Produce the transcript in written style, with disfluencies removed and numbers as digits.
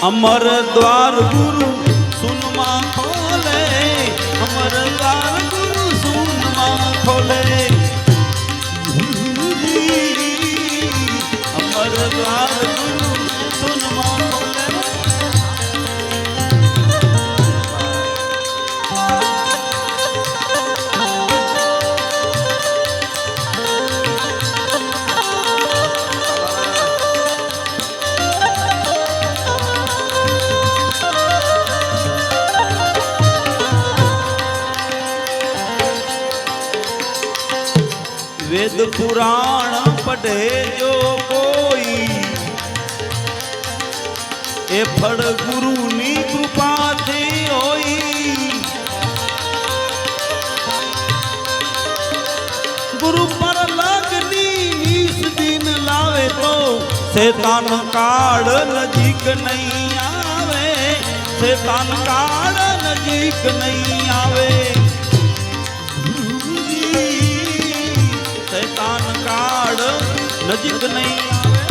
अमर द्वार गुरु सुनमा खोले, अमर द्वार गुरु सुनमा खोले, अमर द्वार गुरु सुनमा खोले। वेद पुराण पढ़े जो कोई, ए फल गुरु नी कृपा थी होई। गुरु पर लगनी नीस दिन लावे तो शैतान काल नजीक नहीं आवे, शैतान काल नजीक नहीं आवे। शैतान काल नजीक नहीं आवे।